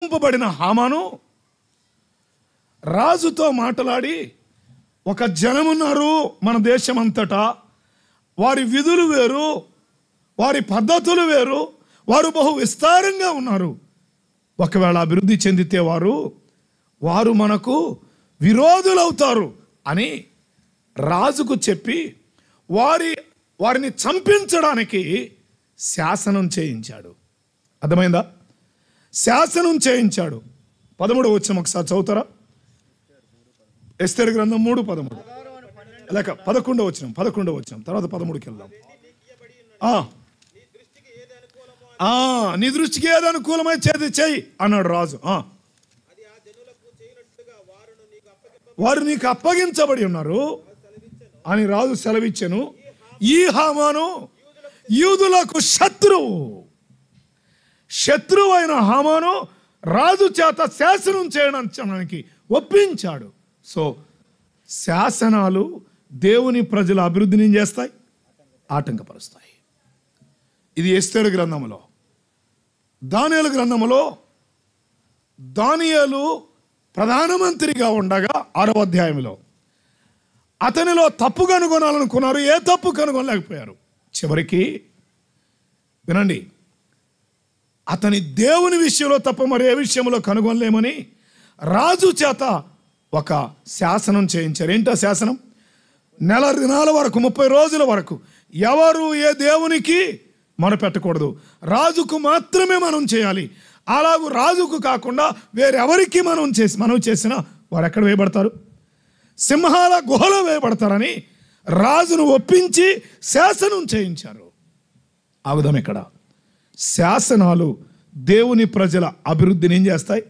పంపబడిన హామాను రాజుతో మాట్లాడి, ఒక జనమున్నారు మన దేశమంతటా, వారి విధులు వేరు, వారి పద్ధతులు వేరు, వారు బహు విస్తారంగా ఉన్నారు. ఒకవేళ అభివృద్ధి చెందితే వారు మనకు విరోధులవుతారు అని రాజుకు చెప్పి వారిని చంపించడానికి శాసనం చేయించాడు. అర్థమైందా? శాసనం చేయించాడు. 13వ వచనం ఒకసారి చదువుతారా? ఎస్తేరు గ్రంథం 3:13 లేక 11వ వచనం తర్వాత 13కి వెళ్దాం. నీ దృష్టికి ఏది అనుకూలమై చేయి అన్నాడు రాజు. వారు నీకు అప్పగించబడి ఉన్నారు అని రాజు సెలవిచ్చెను. ఈ హామాను యూదులకు శత్రువైన హామాను రాజు చేత శాసనం చేయడానికి ఒప్పించాడు. సో శాసనాలు దేవుని ప్రజల అభివృద్ధిని ఏం చేస్తాయి? ఆటంకపరుస్తాయి. ఇది ఎస్తేరు గ్రంథములో. దానియేలు గ్రంథములో దానియేలు ప్రధానమంత్రిగా ఉండగా 6వ అధ్యాయంలో అతనిలో తప్పు కనుగొనాలనుకున్నారు. ఏ తప్పు కనుగొనలేకపోయారు. చివరికి వినండి, అతని దేవుని విషయంలో తప్ప మరి ఏ విషయంలో కనుగొనలేమని రాజు చేత ఒక శాసనం చేయించారు. ఏంటో శాసనం? నెల దినాల వరకు 30 రోజుల వరకు ఎవరు ఏ దేవునికి మొరపెట్టకూడదు, రాజుకు మాత్రమే మనం చేయాలి. అలాగూ రాజుకు కాకుండా వేరెవరికి మనం చేసినా వారు ఎక్కడ వేయబడతారు? సింహాల గుహలో వేయబడతారని రాజును ఒప్పించి శాసనం చేయించారు. ఆగుదాం ఇక్కడ. శాసనాలు దేవుని ప్రజల అభివృద్ధిని ఏం చేస్తాయి?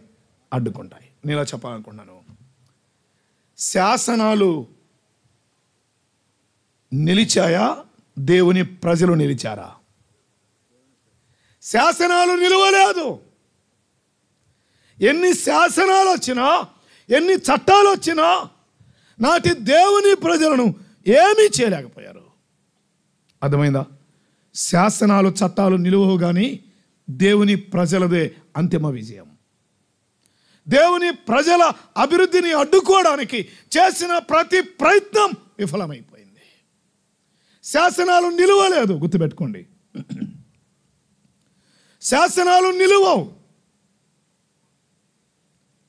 అడ్డుకుంటాయి. నేను చెప్పాలనుకున్నాను, శాసనాలు నిలిచాయా? దేవుని ప్రజలు నిలిచారా? శాసనాలు నిలవలేదు. ఎన్ని శాసనాలు వచ్చినా, ఎన్ని చట్టాలు వచ్చినా నాటి దేవుని ప్రజలను ఏమీ చేయలేకపోయారు. అర్థమైందా? శాసనాలు చట్టాలు నిలువవు కానీ దేవుని ప్రజలదే అంతిమ విజయం. దేవుని ప్రజల అభివృద్ధిని అడ్డుకోవడానికి చేసిన ప్రతి ప్రయత్నం విఫలమైపోయింది. శాసనాలు నిలువలేదు. గుర్తుపెట్టుకోండి, శాసనాలు నిలువవు.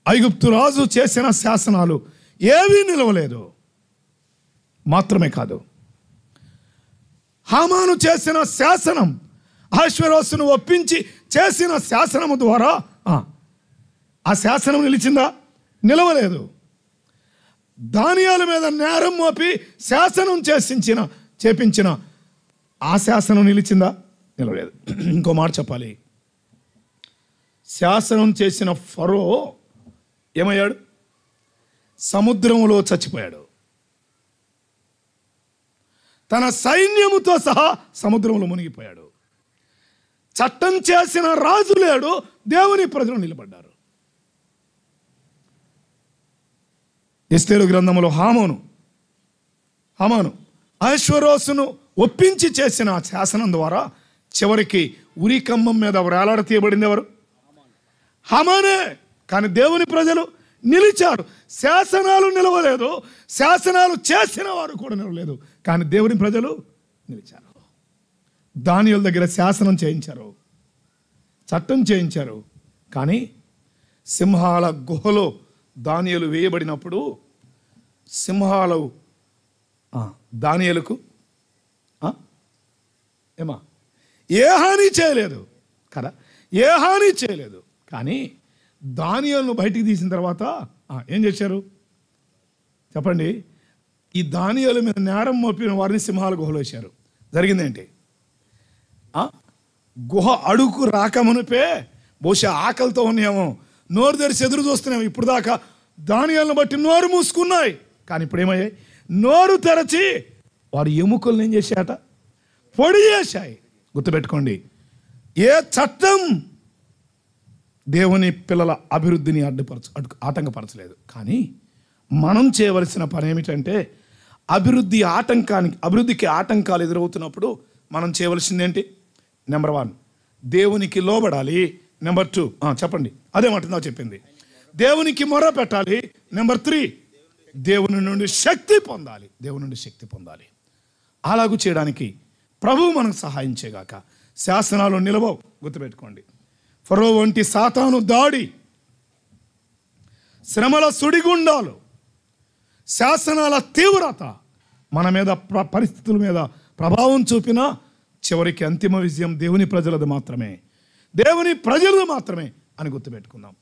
ఐగుప్తు రాజు చేసిన శాసనాలు ఏవీ నిలవలేదు. మాత్రమే కాదు, హామాను చేసిన శాసనం, అహష్వేరోషును ఒప్పించి చేసిన శాసనము ద్వారా ఆ శాసనం నిలిచిందా? నిలవలేదు. దానియేలు మీద నేరం మోపి శాసనం చేపించిన ఆ శాసనం నిలిచిందా? నిలవలేదు. ఇంకో మాట చెప్పాలి, శాసనం చేసిన ఫరో ఏమయ్యాడు? సముద్రంలో చచ్చిపోయాడు. తన సైన్యముతో సహా సముద్రంలో మునిగిపోయాడు. చట్టం చేసిన రాజు లేడు, దేవుని ప్రజలు నిలబడ్డారు. ఎస్తేరు గ్రంథంలో హామాను అహష్వేరోషును ఒప్పించి చేసిన శాసనం ద్వారా చివరికి ఉరికంబం మీద వేలాడతీయబడింది ఎవరు? హామానే. కానీ దేవుని ప్రజలు నిలిచారు. శాసనాలు నిలవలేదు, శాసనాలు చేసిన వారు కూడా నిలవలేదు, కానీ దేవుని ప్రజలు నిలిచారు. దానియేలు దగ్గర శాసనం చేయించారు, చట్టం చేయించారు. కానీ సింహాల గుహలో దానియేలు వేయబడినప్పుడు సింహాలు దానియేలుకు ఏ హాని చేయలేదు కదా, ఏ హాని చేయలేదు. కానీ దానియేలును బయటికి తీసిన తర్వాత ఏం చేశారు చెప్పండి? ఈ దానియేలు మీద నేరం మోపిన వారిని సింహాల గుహలో వేశారు. జరిగిందేంటి? గుహ అడుగు రాకమునిపే బహుశా ఆకలితో ఉన్నాయేమో, నోరు తెరిచి ఎదురు చూస్తున్నాము. ఇప్పుడు దాకా దానియేలును బట్టి నోరు మూసుకున్నాయి, కానీ ఇప్పుడు ఏమయ్యాయి? నోరు తెరచి వారు ఎముకలను ఏం చేశాట? పొడి చేశాయి. గుర్తుపెట్టుకోండి, ఏ చట్టం దేవుని పిల్లల అభివృద్ధిని ఆటంకపరచలేదు. కానీ మనం చేయవలసిన పని ఏమిటంటే, అభివృద్ధికి ఆటంకాలు ఎదురవుతున్నప్పుడు మనం చేయవలసింది ఏంటి? నెంబర్ 1 దేవునికి లోబడాలి. నెంబర్ 2 చెప్పండి. అదే మాట నాకు చెప్పింది. దేవునికి మొర పెట్టాలి. నెంబర్ 3, దేవుని నుండి శక్తి పొందాలి. దేవుని నుండి శక్తి పొందాలి. అలాగూ చేయడానికి ప్రభువు మనకు సహాయం చేయగాక. శాసనాలు నిలవవు, గుర్తుపెట్టుకోండి. ఫరో వంటి సాతాను దాడి, శ్రమల సుడిగుండాలు, శాసనాల తీవ్రత మన మీద పరిస్థితుల మీద ప్రభావం చూపినా చివరికి అంతిమ విజయం దేవుని ప్రజలది మాత్రమే, దేవుని ప్రజలది మాత్రమే అని గుర్తుపెట్టుకుందాం.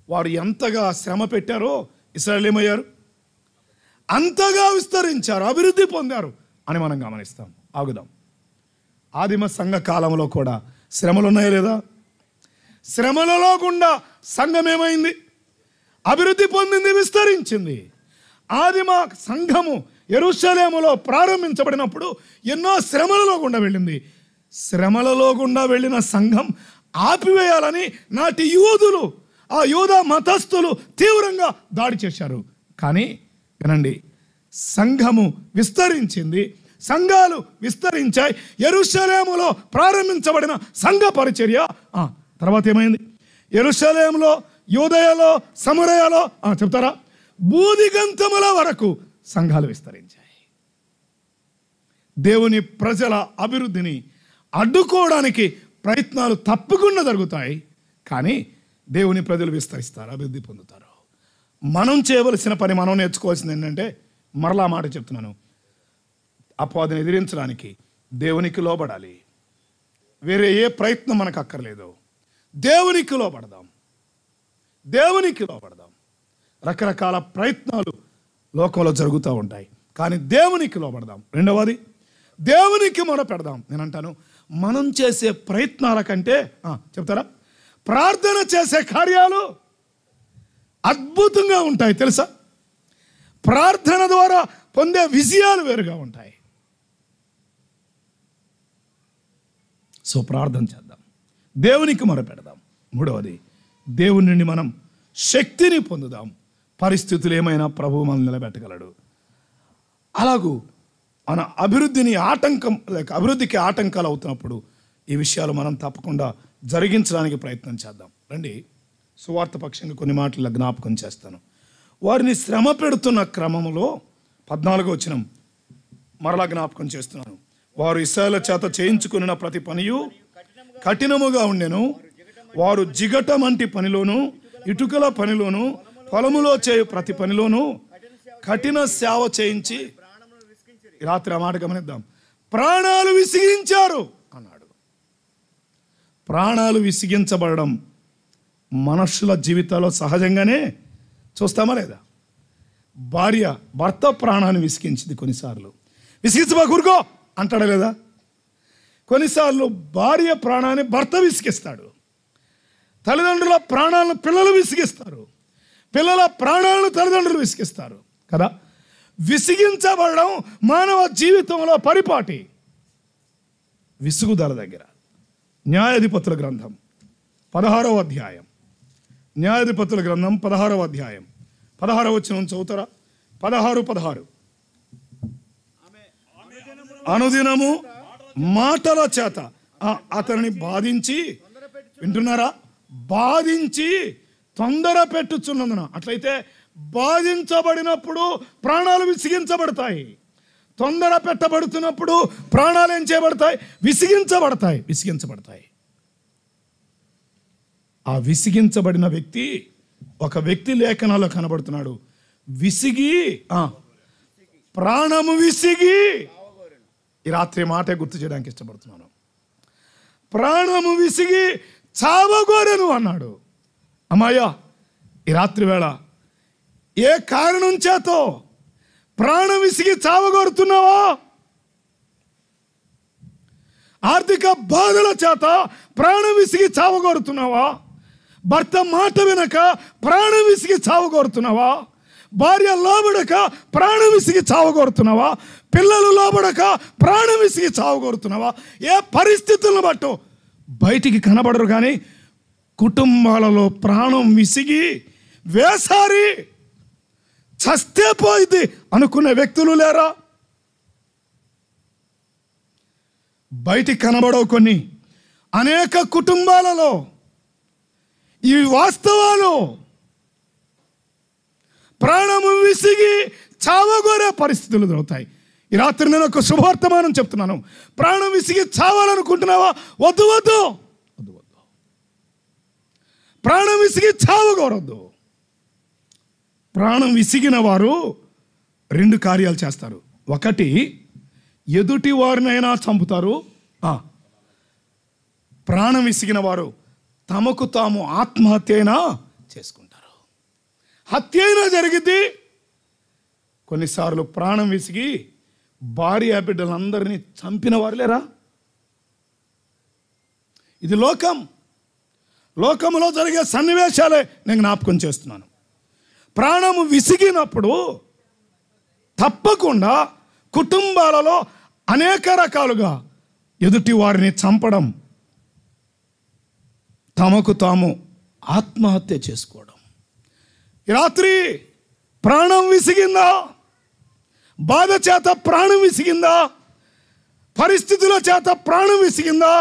వారు ఎంతగా శ్రమ పెట్టారో ఇశ్రాయేలు ఏమయ్యారు? అంతగా విస్తరించారు, అభివృద్ధి పొందారు అని మనం గమనిస్తాం. ఆగుదాం. ఆదిమ సంఘ కాలంలో కూడా శ్రమలు ఉన్నాయా లేదా? శ్రమలలో గుండా సంఘం ఏమైంది? అభివృద్ధి పొందింది, విస్తరించింది. ఆదిమ సంఘము యెరూషలేములో ప్రారంభించబడినప్పుడు ఎన్నో శ్రమలలో గుండా వెళ్ళింది. శ్రమలలో గుండా వెళ్ళిన సంఘం ఆపివేయాలని నాటి యూదులు, ఆ యూద మతస్థులు తీవ్రంగా దాడి చేశారు. కానీ వినండి, సంఘము విస్తరించింది, సంఘాలు విస్తరించాయి. యెరూషలేములో ప్రారంభించబడిన సంఘ పరిచర్య తర్వాత ఏమైంది? యెరూషలేములో, యూదయలో, సమరయలో చెప్తారా, బూదిగంతముల వరకు సంఘాలు విస్తరించాయి. దేవుని ప్రజల అభివృద్ధిని అడ్డుకోవడానికి ప్రయత్నాలు తప్పకుండా జరుగుతాయి. కానీ దేవుని ప్రజలు విస్తరిస్తారు, అభివృద్ధి పొందుతారు. మనం చేయవలసిన పని, మనం నేర్చుకోవాల్సింది ఏంటంటే, మరలా మాట చెప్తున్నాను, అపవాదిని ఎదిరించడానికి దేవునికి లోబడాలి. వేరే ఏ ప్రయత్నం మనకు అక్కర్లేదు. దేవునికి లోబడదాం, దేవునికి లోబడదాం. రకరకాల ప్రయత్నాలు లోకంలో జరుగుతూ ఉంటాయి, కానీ దేవునికి లోబడదాం. రెండవది, దేవునికి మొర పెడదాం. నేను అంటాను, మనం చేసే ప్రయత్నాల కంటే చెప్తారా, ప్రార్థన చేసే కార్యాలు అద్భుతంగా ఉంటాయి. తెలుసా? ప్రార్థన ద్వారా పొందే విజయాలు వేరుగా ఉంటాయి. సో ప్రార్థన చేద్దాం, దేవునికి మొర పెడదాం. మూడవది, దేవుని నుండి మనం శక్తిని పొందుదాం. పరిస్థితులు ఏమైనా ప్రభువు మనం నిలబెట్టగలడు. అలాగూ మన అభివృద్ధికి ఆటంకాలు అవుతున్నప్పుడు ఈ విషయాలు మనం తప్పకుండా జరిగించడానికి ప్రయత్నం చేద్దాం. రండి, సువార్త పక్షంగా కొన్ని మాటలు జ్ఞాపకం చేస్తాను. వారిని శ్రమ పెడుతున్న క్రమంలో 14వ వచనం మరలా జ్ఞాపకం చేస్తున్నాను. వారు ఇశ్రాయేలు చేత చేయించుకున్న ప్రతి పనియు కఠినముగా ఉండెను. వారు జిగటమంటి పనిలోను, ఇటుకల పనిలోను, పొలములో చేయు ప్రతి పనిలోను కఠిన సేవ చేయించి, రాత్రి ఆ మాట గమనిద్దాం, ప్రాణాలు విసిగించారు అన్నాడు. ప్రాణాలు విసిగించబడడం మనుషుల జీవితాల్లో సహజంగానే చూస్తామా లేదా? భార్య భర్త ప్రాణాన్ని విసిగించింది కొన్నిసార్లు. విసిగించబా కూరుకో అంటాడా లేదా? కొన్నిసార్లు భార్య ప్రాణాన్ని భర్త విసిగిస్తాడు. తల్లిదండ్రుల ప్రాణాలను పిల్లలు విసిగిస్తారు. పిల్లల ప్రాణాలను తల్లిదండ్రులు విసిగిస్తారు కదా. విసిగించబడడం మానవ జీవితంలో పరిపాటి. విసుగుదల దగ్గర న్యాయాధిపతుల గ్రంథం 16వ అధ్యాయం, న్యాయాధిపతుల గ్రంథం 16వ అధ్యాయం 16వ వచనం చదువుతారా? 16 అనుదినము మాటల చేత అతనిని బాధించి, వింటున్నారా, బాధించి తొందర పెట్టుచున్నందున. అట్లయితే బాధించబడినప్పుడు ప్రాణాలు విసిగించబడతాయి. తొందర పెట్టబడుతున్నప్పుడు ప్రాణాలు ఏం చేయబడతాయి? విసిగించబడతాయి. ఆ విసిగించబడిన వ్యక్తి, ఒక వ్యక్తి లేఖనాల్లో కనబడుతున్నాడు. విసిగి, ప్రాణము విసిగి. ఈ రాత్రి మాటే గుర్తు చేయడానికి ఇష్టపడుతున్నాను. ప్రాణము విసిగి చావగోరెను అన్నాడు. అమ్మాయ్యా, ఈ రాత్రి వేళ ఏ కారణం చేతో ప్రాణం విసిగి చావగోరుతున్నావా? ఆర్థిక బాధల చేత ప్రాణం విసిగి చావగోరుతున్నావా? భర్త మాట వినక ప్రాణం విసిగి చావగోరుతున్నావా? భార్య లోబడక ప్రాణం విసిగి చావగోరుతున్నావా? పిల్లలు లోబడక ప్రాణం విసిగి చావగోరుతున్నావా? ఏ పరిస్థితులను బట్టో బయటికి కనబడరు, కానీ కుటుంబాలలో ప్రాణం విసిగి వేసారి చస్తే పోయింది అనుకునే వ్యక్తులు లేరా? బయటికి కనబడవు కొన్ని. అనేక కుటుంబాలలో ఈ వాస్తవాలు ప్రాణము విసిగి చావగోరే పరిస్థితులు ఎదురవుతాయి. ఈ రాత్రి నేను ఒక శుభవర్తమానం చెప్తున్నాను. ప్రాణం విసిగి చావాలనుకుంటున్నావా? వద్దు వద్దు వద్దు వద్దు. ప్రాణం విసిగి చావగోరొద్దు. ప్రాణం విసిగిన వారు 2 కార్యాలు చేస్తారు. ఒకటి, ఎదుటి వారినైనా చంపుతారు. ప్రాణం విసిగిన వారు తమకు తాము ఆత్మహత్య అయినా చేసుకుంటారు. హత్య అయినా జరిగింది. కొన్నిసార్లు ప్రాణం విసిగి భార్య బిడ్డలందరినీ చంపిన వారు లేరా? ఇది లోకంలో జరిగే సన్నివేశాలే నేను జ్ఞాపకం చేస్తున్నాను. ప్రాణము విసిగినప్పుడు తప్పకుండా కుటుంబాలలో అనేక రకాలుగా ఎదుటి వారిని చంపడం, తమకు తాము ఆత్మహత్య చేసుకోవడం. ఈ రాత్రి ప్రాణం విసిగిందా? బాధ చేత ప్రాణం విసిగిందా? పరిస్థితుల చేత ప్రాణం విసిగిందా?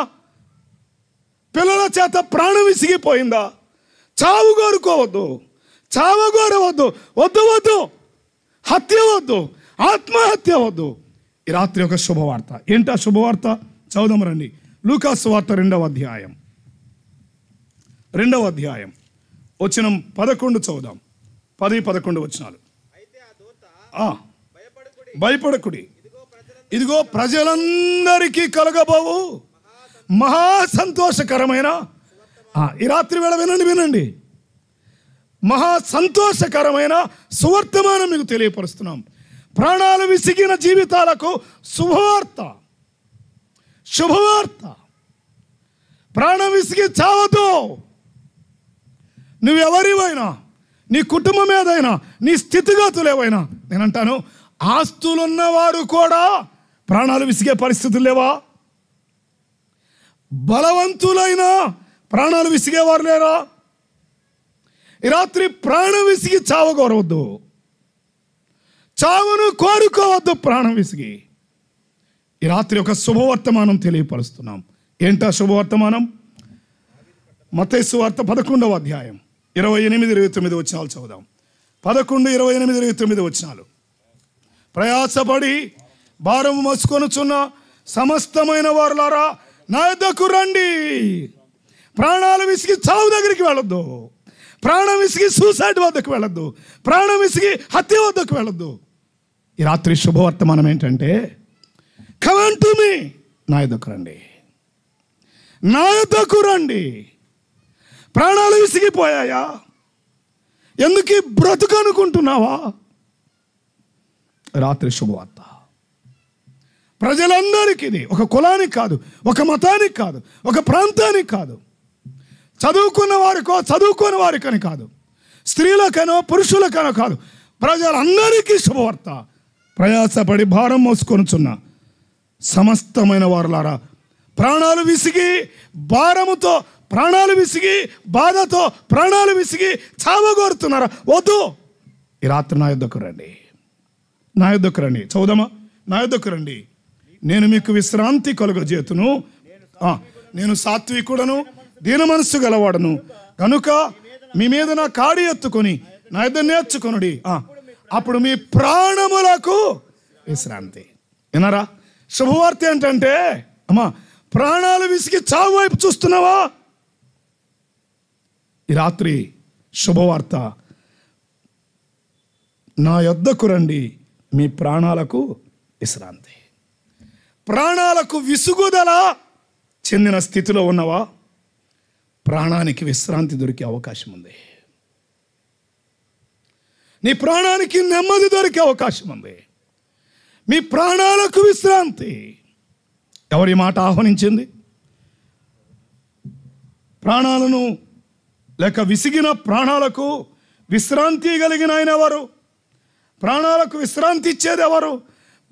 పిల్లల చేత ప్రాణం విసిగిపోయిందా? చావు కోరుకోవద్దు, చావగోరవద్దు, వద్దు వద్దు. హత్య వద్దు, ఆత్మహత్య వద్దు. ఈ రాత్రి ఒక శుభవార్త. ఏంటా శుభవార్త? చదువుదాం రండి. లూకాసు వార్త 2వ అధ్యాయం వచనం 11 చదువుదాం. 10-11 వచనాలు. భయపడకుడి, ఇదిగో ప్రజలందరికీ కలగబోవు మహా సంతోషకరమైన, ఈ రాత్రి వేళ వినండి, మహా సంతోషకరమైన సువర్తమానం మీకు తెలియపరుస్తున్నాం. ప్రాణాలు విసిగిన జీవితాలకు శుభవార్త. ప్రాణం విసిగి చావదు. నువ్వెవరివైనా, నీ కుటుంబం ఏదైనా, నీ స్థితిగతులు ఏవైనా, నేనంటాను ఆస్తులున్నవారు కూడా ప్రాణాలు విసిగే పరిస్థితులు లేవా? బలవంతులైన ప్రాణాలు విసిగేవారు లేరా? ఈ రాత్రి ప్రాణం విసిగి చావగోరవద్దు, చావును కోరుకోవద్దు. ప్రాణం విసిగి ఈ రాత్రి ఒక శుభవర్తమానం తెలియపరుస్తున్నాం. ఏంటా శుభవర్తమానం? మత్తయి సువార్త 11వ అధ్యాయం 28-29 వచనాలు చదువుదాం. 11:28-29 వచనాలు. ప్రయాసపడి భారము మోసుకొనుచున్న సమస్తమైన వారులారా నా యొద్దకు రండి. ప్రాణాలు విసిగి చావు దగ్గరికి వెళ్ళొద్దు. ప్రాణం విసిగి సూసైడ్ వద్దకు వెళ్ళొద్దు. ప్రాణం విసిగి హత్య వద్దకు వెళ్ళొద్దు. ఈ రాత్రి శుభవర్తమానం ఏంటంటే, కమ్ టు మీ, నా యొద్దకు రండి, నా యొద్దకు రండి. ప్రాణాలు విసిగిపోయాయా? ఎందుకు బ్రతుకు అనుకుంటున్నావా? రాత్రి శుభవార్త ప్రజలందరికీ. ఇది ఒక కులానికి కాదు, ఒక మతానికి కాదు, ఒక ప్రాంతానికి కాదు, చదువుకున్న వారికో చదువుకోని వారికని కాదు, స్త్రీలకనో పురుషులకనో కాదు, ప్రజలందరికీ శుభవార్త. ప్రయాసపడి భారం మోసుకొనుచున్న సమస్తమైన వారులారా, ప్రాణాలు విసిగి భారముతో, ప్రాణాలు విసిగి బాధతో, ప్రాణాలు విసిగి చావగోరుతున్నారా? వద్దు. ఈ రాత్రి నా యొద్దకు రండి, నా యొద్దకు రండి. చదువుదామా? నా యొద్దకు రండి, నేను మీకు విశ్రాంతి కలుగజేతును. నేను సాత్వికుడను, దీన మనస్సు గలవాడను కనుక మీ మీద నా కాడి ఎత్తుకొని నా యొద్ద నేర్చుకొనుడి, అప్పుడు మీ ప్రాణములకు విశ్రాంతి. వినరా? శుభవార్త ఏంటంటే, అమ్మా, ప్రాణాలు విసిగి చావు వైపు చూస్తున్నావా? ఈ రాత్రి శుభవార్త, నా యొద్దకు రండి, మీ ప్రాణాలకు విశ్రాంతి. ప్రాణాలకు విసుగుదల చెందిన స్థితిలో ఉన్నవా? ప్రాణానికి విశ్రాంతి దొరికే అవకాశం ఉంది. నీ ప్రాణానికి నెమ్మది దొరికే అవకాశం ఉంది. మీ ప్రాణాలకు విశ్రాంతి. ఎవరి మాట ఆహ్వానించింది? ప్రాణాలను లేక విసిగిన ప్రాణాలకు విశ్రాంతి కలిగిన ఆయన ఎవరు? ప్రాణాలకు విశ్రాంతి ఇచ్చేది ఎవరు?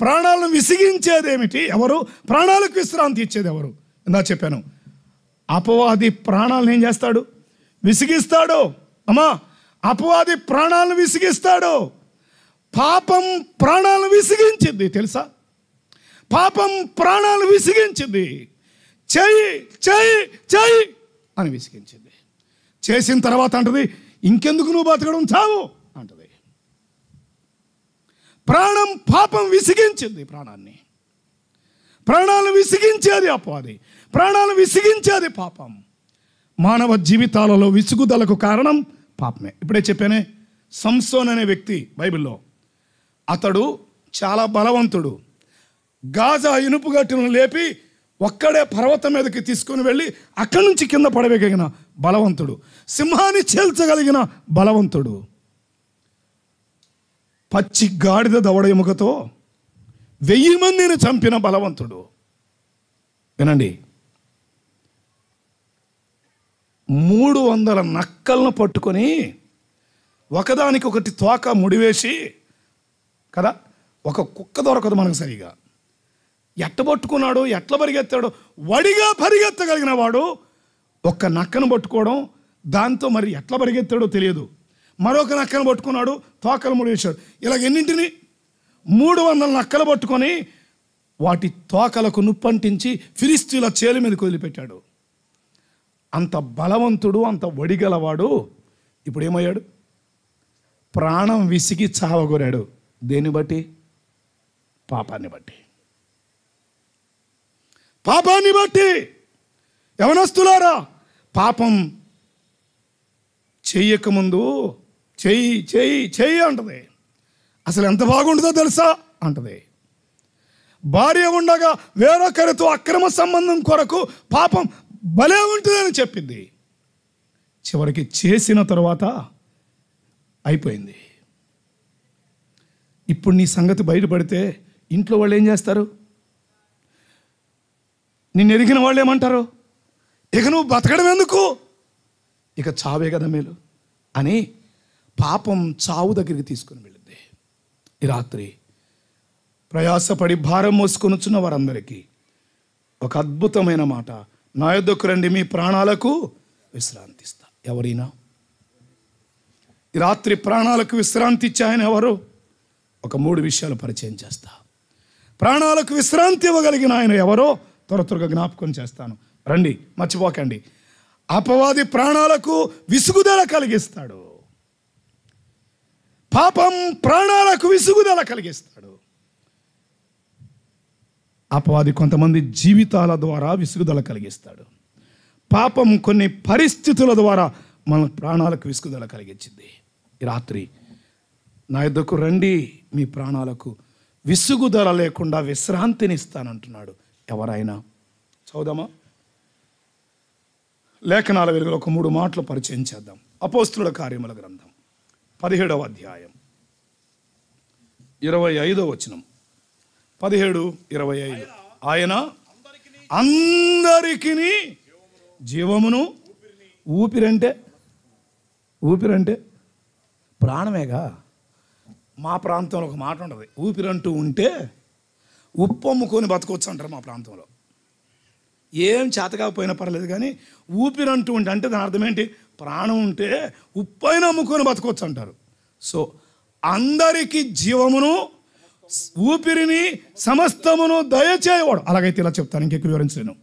ప్రాణాలను విసిగించేదేమిటి? ఎవరు? ప్రాణాలకు విశ్రాంతి ఇచ్చేది ఎవరు? ఇందా చెప్పాను, అపవాది ప్రాణాలను ఏం చేస్తాడు? విసిగిస్తాడు. అమ్మా, అపవాది ప్రాణాలను విసిగిస్తాడు. పాపం ప్రాణాలను విసిగించింది, తెలుసా? పాపం ప్రాణాలను విసిగించింది. చెయ్యి చెయ్యి చెయ్యి అని విసిగించింది. చేసిన తర్వాత అంటది, ఇంకెందుకు నువ్వు బతకడం, చావు అంటది. ప్రాణం, పాపం విసిగించింది ప్రాణాన్ని. ప్రాణాలను విసిగించేది అపవాది, ప్రాణాలను విసిగించేది పాపం. మానవ జీవితాలలో విసుగుదలకు కారణం పాపమే. ఇప్పుడే చెప్పానే, సంసోన్ అనే వ్యక్తి బైబిల్లో, అతడు చాలా బలవంతుడు. గాజా ఇనుపు గట్టును లేపి ఒక్కడే పర్వతం మీదకి తీసుకొని వెళ్ళి అక్కడి నుంచి కింద పడవేయగలిగిన బలవంతుడు. సింహాన్ని చేల్చగలిగిన బలవంతుడు. పచ్చి గాడిద దవడ ఎముకతో 1000 మందిని చంపిన బలవంతుడు. వినండి, 300 నక్కలను పట్టుకొని ఒకదానికి ఒకటి తోక ముడివేసి కదా, ఒక కుక్క దొరకదు మనకు సరిగా, ఎట్ట పట్టుకున్నాడు, ఎట్లా పరిగెత్తాడు. వడిగా పరిగెత్తగలిగిన వాడు ఒక్క నక్కను పట్టుకోవడం, దాంతో మరి ఎట్లా పరిగెత్తాడో తెలియదు. మరొక నక్కను పట్టుకున్నాడు, తోకలు ముడివేశాడు. ఇలాగ ఎన్నింటిని 300 నక్కలు పట్టుకొని వాటి తోకలకు నుప్పంటించి ఫిలిష్తీయుల చేలు మీదకి వదిలిపెట్టాడు. అంత బలవంతుడు, అంత వడిగలవాడు ఇప్పుడు ఏమయ్యాడు? ప్రాణం విసిగి చావగొరాడు. దేన్ని బట్టి? పాపాన్ని బట్టి. పాపాన్ని బట్టి. యవనస్తులారా, పాపం చెయ్యకముందు చెయ్యి చెయ్యి చెయ్యి అంటది. అసలు ఎంత బాగుంటుందో తెలుసా అంటది. భార్య ఉండగా వేరొకరితో అక్రమ సంబంధం కొరకు పాపం భలే ఉంటుందని చెప్పింది. చివరికి చేసిన తరువాత అయిపోయింది. ఇప్పుడు నీ సంగతి బయటపడితే ఇంట్లో వాళ్ళు ఏం చేస్తారు? నిన్ను ఎరిగిన వాళ్ళు ఏమంటారు? ఇక నువ్వు బతకడం ఎందుకు, ఇక చావే కదా మేలు అని పాపం చావు దగ్గరికి తీసుకుని వెళ్ళింది. ఈ రాత్రి ప్రయాసపడి భారం మోసుకొనుచున్న వారందరికీ ఒక అద్భుతమైన మాట, నా యొద్దకు రండి, మీ ప్రాణాలకు విశ్రాంతి ఇస్తా. ఎవరైనా ఈ రాత్రి ప్రాణాలకు విశ్రాంతి ఇచ్చే ఆయన ఎవరు? ఒక 3 విషయాలు పరిచయం చేస్తా. ప్రాణాలకు విశ్రాంతి ఇవ్వగలిగిన ఆయన ఎవరో త్వరగా జ్ఞాపకం చేస్తాను. రండి, మర్చిపోకండి. అపవాది ప్రాణాలకు విసుగుదల కలిగిస్తాడు. పాపం ప్రాణాలకు విసుగుదల కలిగిస్తాడు. అపవాది కొంతమంది జీవితాల ద్వారా విసుగుదల కలిగిస్తాడు. పాపం కొన్ని పరిస్థితుల ద్వారా మన ప్రాణాలకు విసుగుదల కలిగించింది. ఈ రాత్రి నా యొద్దకు రండి, మీ ప్రాణాలకు విసుగుదల లేకుండా విశ్రాంతిని ఇస్తానంటున్నాడు. ఎవరైనా చదువుదామా? లేఖనాల వెలుగులో ఒక 3 మాటలు పరిచయం చేద్దాం. అపోస్తుల కార్యముల గ్రంథం 17వ అధ్యాయం 25వ వచనం. 17:25. ఆయన అందరికీ జీవమును, ఊపిరంటే ప్రాణమేగా. మా ప్రాంతంలో ఒక మాట ఉంటుంది, ఊపిరంటూ ఉంటే ఉప్పు అమ్ముకొని బతకొచ్చు అంటారు మా ప్రాంతంలో. ఏం చేతకాకపోయినా పర్లేదు, కానీ ఊపిరంటూ ఉంటే అంటే దాని అర్థం ఏంటి? ప్రాణం ఉంటే ఉప్పు అయినా అమ్ముకొని బతకొచ్చు అంటారు. సో అందరికీ జీవమును, ఊపిరిని, సమస్తమును దయచేయవాడు. అలాగైతే ఇలా చెప్తాను, ఇంకెక్కువ వివరించలేను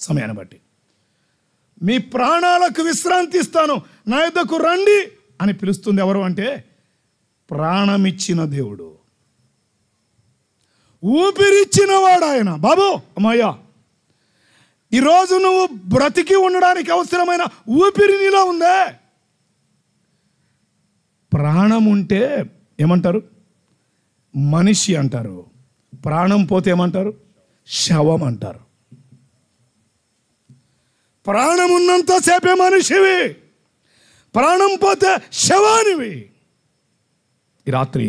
సమయాన్ని బట్టి. మీ ప్రాణాలకు విశ్రాంతి ఇస్తాను, నా యొద్దకు రండి అని పిలుస్తుంది ఎవరు అంటే ప్రాణమిచ్చిన దేవుడు, ఊపిరిచ్చిన వాడు ఆయన. బాబు, అమ్మయ్యా, ఈరోజు నువ్వు బ్రతికి ఉండడానికి అవసరమైన ఊపిరి నీలో ఉందే. ప్రాణం ఉంటే ఏమంటారు? మనిషి అంటారు. ప్రాణం పోతే ఏమంటారు? శవం అంటారు. ప్రాణం ఉన్నంతసేపే మనిషివి, ప్రాణం పోతే శవానివి. ఈ రాత్రి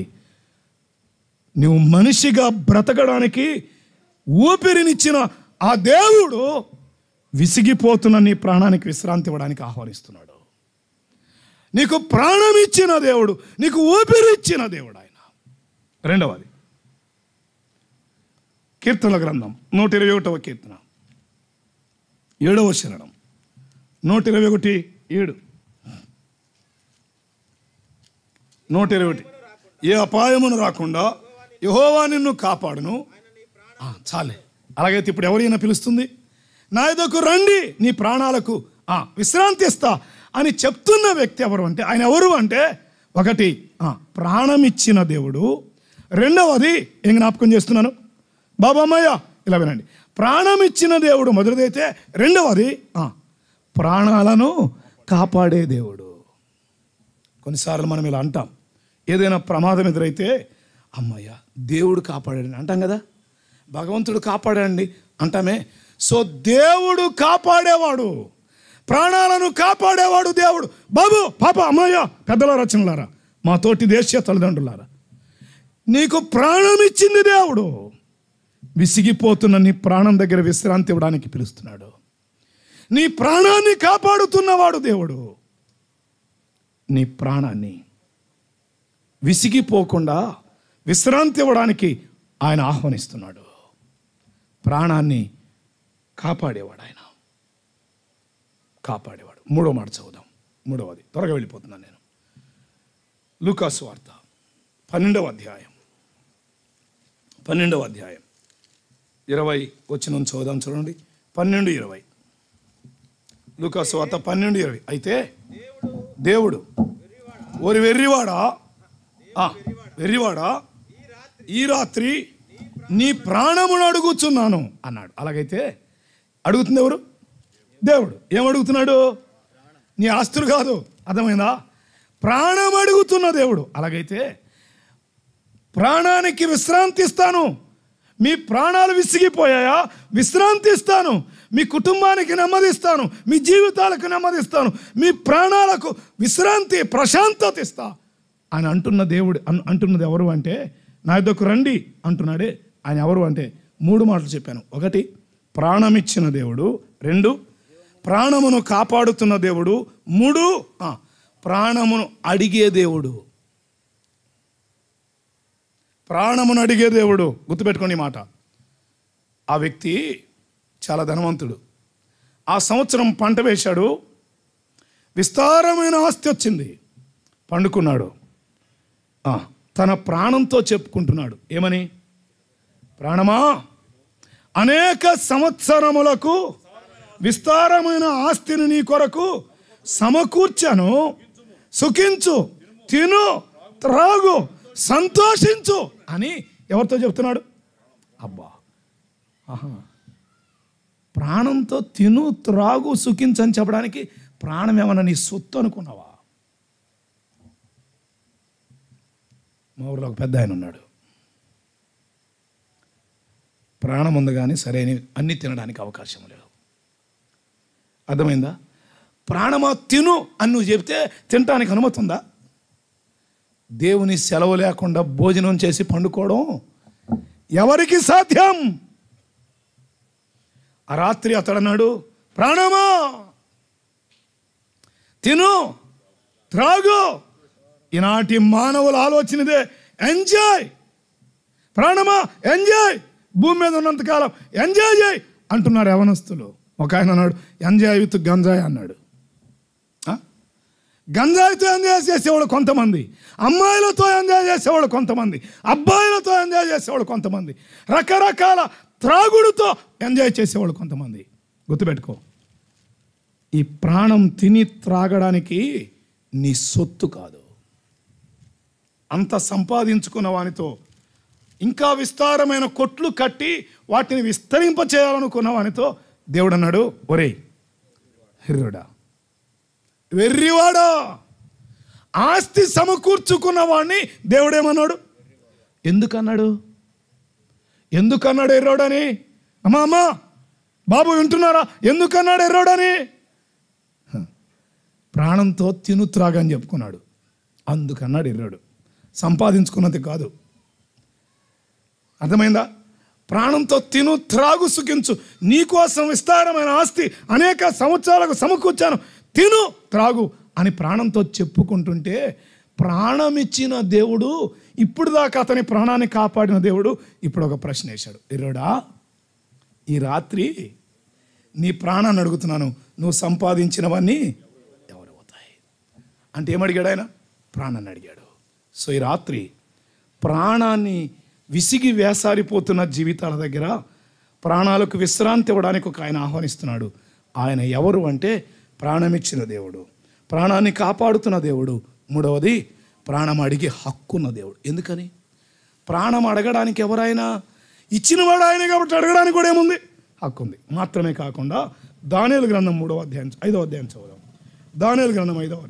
నువ్వు మనిషిగా బ్రతకడానికి ఊపిరినిచ్చిన ఆ దేవుడు విసిగిపోతున్న నీ ప్రాణానికి విశ్రాంతి ఇవ్వడానికి ఆహ్వానిస్తున్నాడు. నీకు ప్రాణం ఇచ్చిన దేవుడు, నీకు ఊపిరిచ్చిన దేవుడు ఆయన. రెండవది, కీర్తనల గ్రంథం 121వ కీర్తన 7వ శరణం. 121:7. 121. ఏ అపాయమును రాకుండా యెహోవా నిన్ను కాపాడును. చాలే. అలాగైతే ఇప్పుడు ఎవరైనా పిలుస్తుంది, నా యొద్దకు రండి, నీ ప్రాణాలకు విశ్రాంతి ఇస్తా. అని చెప్తున్న వ్యక్తి ఎవరు అంటే, ఆయన ఎవరు అంటే, ఒకటి ప్రాణం ఇచ్చిన దేవుడు, రెండవది ఏం జ్ఞాపకం చేస్తున్నాను బాబామ్మయ్య ఇలా వినండి, ప్రాణం ఇచ్చిన దేవుడు మొదటిదైతే, రెండవది ప్రాణాలను కాపాడే దేవుడు. కొన్నిసార్లు మనం ఇలా అంటాం, ఏదైనా ప్రమాదం ఎదురైతే అమ్మయ్య దేవుడు కాపాడాడని అంటాం కదా, భగవంతుడు కాపాడండి అంటామే. సో దేవుడు కాపాడేవాడు, ప్రాణాలను కాపాడేవాడు దేవుడు. బాబు పాప అమ్మయ్య పెద్దల రచనలారా, మా తోటి దేశీయ తల్లిదండ్రులారా, నీకు ప్రాణం ఇచ్చింది దేవుడు. విసిగిపోతున్న నీ ప్రాణం దగ్గర విశ్రాంతి ఇవ్వడానికి పిలుస్తున్నాడు. నీ ప్రాణాన్ని కాపాడుతున్నవాడు దేవుడు. నీ ప్రాణాన్ని విసిగిపోకుండా విశ్రాంతి ఇవ్వడానికి ఆయన ఆహ్వానిస్తున్నాడు. ప్రాణాన్ని కాపాడేవాడు ఆయన, కాపాడేవాడు. మూడో మాట చదువుదాం, మూడవది త్వరగా వెళ్ళిపోతున్నాను నేను. లూకాసు వార్త 12వ అధ్యాయం 20 వచ్చిన చదువుదాం. చూడండి 12:20. లూకాసు వార్త 12:20. అయితే దేవుడు ఓరి వెర్రివాడా ఈ రాత్రి నీ ప్రాణమును అడుగుచున్నాను అన్నాడు. అలాగైతే అడుగుతుంది ఎవరు? దేవుడు. ఏం అడుగుతున్నాడు? నీ ఆస్తులు కాదు, అర్థమైందా? ప్రాణం అడుగుతున్న దేవుడు. అలాగైతే ప్రాణానికి విశ్రాంతి ఇస్తాను. మీ ప్రాణాలు విసిగిపోయాయా? విశ్రాంతి ఇస్తాను. మీ కుటుంబానికి నెమ్మదిస్తాను, మీ జీవితాలకు నెమ్మదిస్తాను, మీ ప్రాణాలకు విశ్రాంతి, ప్రశాంతత ఇస్తా అని అంటున్న దేవుడు. అంటున్నది ఎవరు అంటే, నా యొద్దకు రండి అంటున్నాడే ఆయన ఎవరు అంటే, 3 మాటలు చెప్పాను. 1 ప్రాణమిచ్చిన దేవుడు, 2 ప్రాణమును కాపాడుతున్న దేవుడు, 3 ప్రాణమును అడిగే దేవుడు. ప్రాణమును అడిగే దేవుడు. గుర్తుపెట్టుకోండి ఈ మాట. ఆ వ్యక్తి చాలా ధనవంతుడు. ఆ సంవత్సరం పంట వేశాడు, విస్తారమైన ఆస్తి వచ్చింది. పండుకున్నాడు. తన ప్రాణంతో చెప్పుకుంటున్నాడు. ఏమని? ప్రాణమా, అనేక సంవత్సరములకు విస్తారమైన ఆస్తిని నీ కొరకు సమకూర్చాను, సుఖించు, తిను, త్రాగు, సంతోషించు అని ఎవరితో చెప్తున్నాడు? అబ్బా, ప్రాణంతో తిను, త్రాగు, సుఖించు అని చెప్పడానికి ప్రాణం ఏమన్నా నీ సొత్తు అనుకున్నావా? మా ఊరిలో ఒక పెద్ద ఆయన ఉన్నాడు. ప్రాణం ఉంది కానీ సరైన అన్నీ తినడానికి అవకాశం లేదు. అర్థమైందా? ప్రాణమా తిను అని నువ్వు చెప్తే తినడానికి అనుమతి ఉందా? దేవుని సెలవు లేకుండా భోజనం చేసి పండుకోవడం ఎవరికి సాధ్యం? ఆ రాత్రి అతడన్నాడు, ప్రాణమా తిను, త్రాగు. ఈనాటి మానవుల ఆలోచనదే, ఎంజాయ్. ప్రాణమా ఎంజాయ్, భూమి మీద ఉన్నంతకాలం ఎంజాయ్ చేయి అంటున్నారు యవనస్తులు. ఒక ఆయన అన్నాడు, ఎంజాయ్ విత్ గంజాయ్ అన్నాడు. గంజాయితో ఎంజాయ్ చేసేవాడు కొంతమంది, అమ్మాయిలతో ఎంజాయ్ చేసేవాడు కొంతమంది, అబ్బాయిలతో ఎంజాయ్ చేసేవాడు కొంతమంది, రకరకాల త్రాగుడుతో ఎంజాయ్ చేసేవాడు కొంతమంది. గుర్తుపెట్టుకో, ఈ ప్రాణం తిని త్రాగడానికి నీ సొత్తు కాదు. అంత సంపాదించుకున్న వానితో ఇంకా విస్తారమైన కొట్లు కట్టి వాటిని విస్తరింప చేయాలనుకున్న వానితో దేవుడు అన్నాడు, ఒరేయ్ హెర్రుడా, వెర్రివాడా, ఆస్తి సమకూర్చుకున్న వాడిని దేవుడేమన్నాడు? ఎందుకన్నాడు ఎర్రోడని? అమ్మా బాబు వింటున్నారా? ఎందుకన్నాడు ఎర్రోడని? ప్రాణంతో తిను త్రాగని చెప్పుకున్నాడు, అందుకన్నాడు ఎర్రోడు. సంపాదించుకున్నది కాదు. అర్థమైందా? ప్రాణంతో తిను, త్రాగు, సుఖించు. నీకోసం విస్తారమైన ఆస్తి అనేక సంవత్సరాలకు సమకూర్చాను, తిను, త్రాగు అని ప్రాణంతో చెప్పుకుంటుంటే, ప్రాణమిచ్చిన దేవుడు, ఇప్పుడు దాకా అతని ప్రాణాన్ని కాపాడిన దేవుడు ఇప్పుడు ఒక ప్రశ్న వేశాడు. ఎర్రోడా, ఈ రాత్రి నీ ప్రాణాన్ని అడుగుతున్నాను, నువ్వు సంపాదించినవన్నీ ఎవరవుతాయి అంటే ఏమడిగాడు ఆయన? ప్రాణాన్ని అడిగాడు. సో ఈ రాత్రి ప్రాణాన్ని విసిగి వేసారిపోతున్న జీవితాల దగ్గర ప్రాణాలకు విశ్రాంతి ఇవ్వడానికి ఒక ఆయన ఆహ్వానిస్తున్నాడు. ఆయన ఎవరు అంటే, ప్రాణమిచ్చిన దేవుడు, ప్రాణాన్ని కాపాడుతున్న దేవుడు. మూడవది, ప్రాణం అడిగే హక్కున్న దేవుడు. ఎందుకని? ప్రాణం అడగడానికి ఎవరైనా ఇచ్చినవాడు ఆయన కాబట్టి అడగడానికి కూడా ఏముంది? హక్కు ఉంది. మాత్రమే కాకుండా దానియేలు గ్రంథం 5వ అధ్యాయం చదువుదాం. దానియేలు గ్రంథం 5వ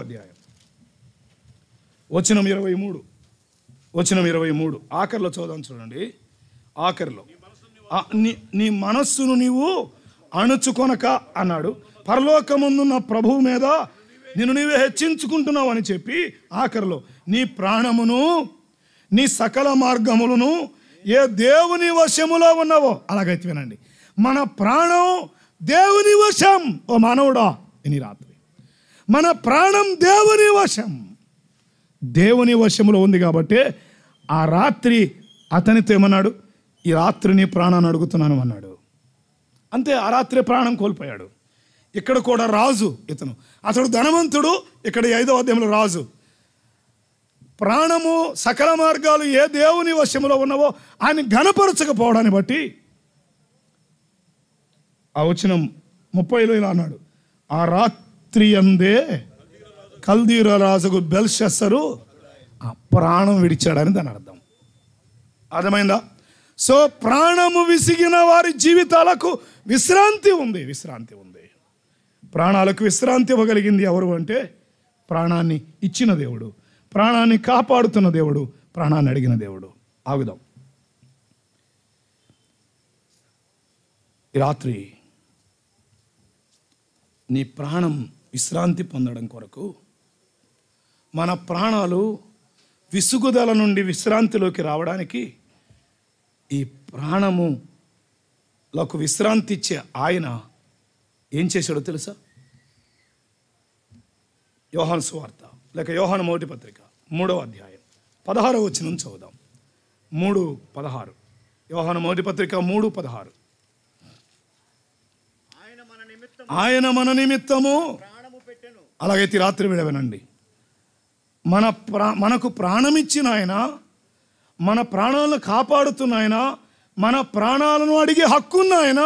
అధ్యాయం వచనం 23 ఆఖరిలో చదువుదాం. చూడండి, ఆఖరిలో నీ మనస్సును నీవు అణుచుకొనక అన్నాడు. పరలోకముందున్న ప్రభువు మీద నిన్ను నీవే హెచ్చించుకుంటున్నావు అని చెప్పి ఆఖరిలో నీ ప్రాణమును నీ సకల మార్గములను ఏ దేవుని వశములో ఉన్నావో. అలాగైతే వినండి, మన ప్రాణం దేవుని వశం. ఓ మానవుడా, ఈ రాత్రి మన ప్రాణం దేవుని వశం, దేవుని వశములో ఉంది. కాబట్టి ఆ రాత్రి అతనితో ఏమన్నాడు? ఈ రాత్రి నీ ప్రాణాన్ని అడుగుతున్నాను అన్నాడు. అంతే, ఆ రాత్రి ప్రాణం కోల్పోయాడు. ఇక్కడ కూడా రాజు అతడు ధనవంతుడు. ఇక్కడ 5వ అధ్యాయంలో రాజు. ప్రాణము సకల మార్గాలు ఏ దేవుని వశములో ఉన్నావో ఆయన ఘనపరచకపోవడాన్ని బట్టి ఆ వచనం 30లో ఇలా అన్నాడు, ఆ రాత్రి అందే కల్దీయుల రాజుకు బెల్షస్సరు ఆ ప్రాణం విడిచాడని దాని అర్థం. అర్థమైందా? సో ప్రాణము విసిగిన వారి జీవితాలకు విశ్రాంతి ఉంది. ప్రాణాలకు విశ్రాంతి ఇవ్వగలిగింది ఎవరు అంటే ప్రాణాన్ని ఇచ్చిన దేవుడు, ప్రాణాన్ని కాపాడుతున్న దేవుడు, ప్రాణాన్ని అడిగిన దేవుడు. ఆగుదాం. ఈ రాత్రి నీ ప్రాణం విశ్రాంతి పొందడం కొరకు, మన ప్రాణాలు విసుగుదల నుండి విశ్రాంతిలోకి రావడానికి, ఈ ప్రాణములకు విశ్రాంతి ఇచ్చే ఆయన ఏం చేశాడో తెలుసా? యోహాను సువార్త లేక యోహాను మొదటి పత్రిక 3వ అధ్యాయం 16వ వచనం చదువుదాం. 3:16 యోహాను మొదటి పత్రిక 3:16. ఆయన మన నిమిత్తము, అలాగైతే రాత్రి విడవనండి, మనకు ప్రాణమిచ్చిన ఆయన, మన ప్రాణాలను కాపాడుతున్న ఆయన, మన ప్రాణాలను అడిగే హక్కున్న ఆయన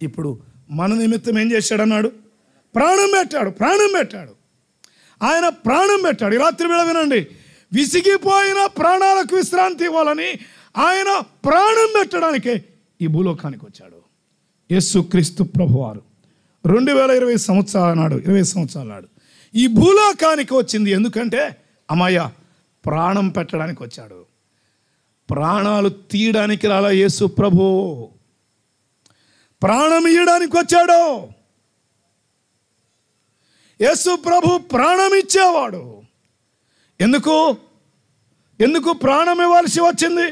ఇప్పుడు మన నిమిత్తం ఏం చేశాడన్నాడు? ప్రాణం పెట్టాడు. ఆయన ప్రాణం పెట్టాడు. ఈ రాత్రి వేళ వినండి, విసిగిపోయిన ప్రాణాలకు విశ్రాంతి ఇవ్వాలని ఆయన ప్రాణం పెట్టడానికే ఈ భూలోకానికి వచ్చాడు. యేసుక్రీస్తు ప్రభువారు 2020 సంవత్సరాల నాడు ఈ భూలోకానికి వచ్చింది. ఎందుకంటే అమ్మయ్య ప్రాణం పెట్టడానికి వచ్చాడు. ప్రాణాలు తీయడానికి రాలా యేసు ప్రభు, ప్రాణం ఇయ్యడానికి వచ్చాడు. యేసు ప్రభు ప్రాణం ఇచ్చేవాడు. ఎందుకు ప్రాణం ఇవ్వాల్సి వచ్చింది?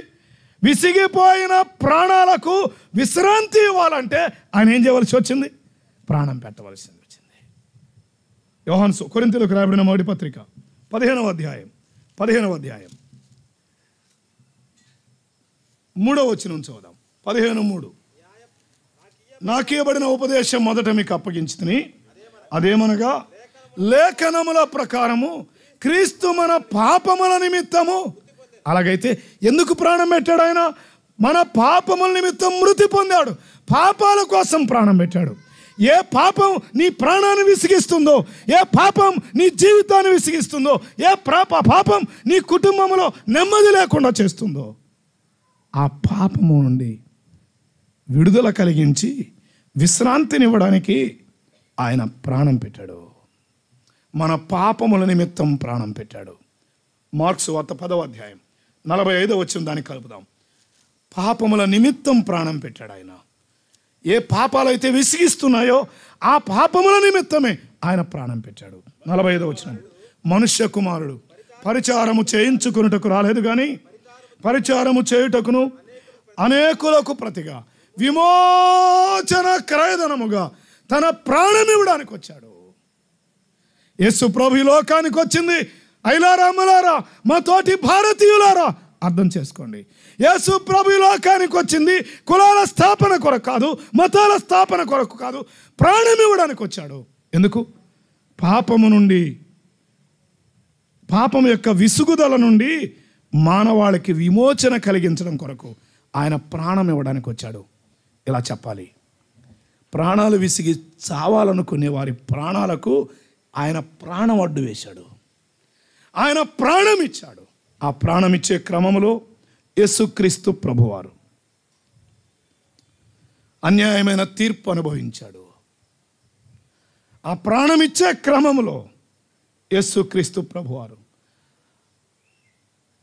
విసిగిపోయిన ప్రాణాలకు విశ్రాంతి ఇవ్వాలంటే ఆయన ఏం చేయవలసి వచ్చింది? ప్రాణం పెట్టవలసి వచ్చింది. యోహాను కొరింథీయులకు రాయబడిన మొదటి పత్రిక 15వ అధ్యాయం 3వ వచనం చదువుదాం. 15:3 నాకివ్వబడిన ఉపదేశం మొదట మీకు అప్పగించుకుని, అదేమనగా లేఖనముల ప్రకారము క్రీస్తు మన పాపముల నిమిత్తము. అలాగైతే ఎందుకు ప్రాణం పెట్టాడు ఆయన? మన పాపముల నిమిత్తం మృతి పొందాడు. పాపాల కోసం ప్రాణం పెట్టాడు. ఏ పాపం నీ ప్రాణాన్ని విసిగిస్తుందో, ఏ పాపం నీ జీవితాన్ని విసిగిస్తుందో, ఏ పాపం నీ కుటుంబంలో నెమ్మది లేకుండా చేస్తుందో, ఆ పాపము నుండి విడుదల కలిగించి విశ్రాంతినివ్వడానికి ఆయన ప్రాణం పెట్టాడు. మన పాపముల నిమిత్తం ప్రాణం పెట్టాడు. మార్క్స్ వార్త 10వ అధ్యాయం 45వ వచనం దానికి కలుపుదాం. పాపముల నిమిత్తం ప్రాణం పెట్టాడు ఆయన. ఏ పాపాలైతే విసిగిస్తున్నాయో ఆ పాపముల నిమిత్తమే ఆయన ప్రాణం పెట్టాడు. 45వ వచనం, మనుష్య కుమారుడు పరిచారము చేయించుకున్నటకు రాలేదు కానీ పరిచారము చేయుటకును అనేకులకు ప్రతిగా విమోచన క్రయధనముగా తన ప్రాణం ఇవ్వడానికి వచ్చాడు. యేసు ప్రభు లోకానికి వచ్చింది. ఐలారా అమ్మలారా, మా తోటి భారతీయులారా అర్థం చేసుకోండి. యేసు ప్రభు లోకానికి వచ్చింది కులాల స్థాపన కొరకు కాదు, మతాల స్థాపన కొరకు కాదు, ప్రాణం ఇవ్వడానికి వచ్చాడు. ఎందుకు? పాపము నుండి, పాపం యొక్క విసుగుదల నుండి మానవాళికి విమోచన కలిగించడం కొరకు ఆయన ప్రాణం ఇవ్వడానికి వచ్చాడు. ఇలా చెప్పాలి, ప్రాణాలు విసిగి చావాలనుకునే వారి ప్రాణాలకు ఆయన ప్రాణం అడ్డు వేశాడు, ఆయన ప్రాణం ఇచ్చాడు. ఆ ప్రాణం ఇచ్చే క్రమంలో యేసుక్రీస్తు ప్రభువారు అన్యాయమైన తీర్పు అనుభవించాడు. ఆ ప్రాణం ఇచ్చే క్రమంలో యేసుక్రీస్తు ప్రభువారు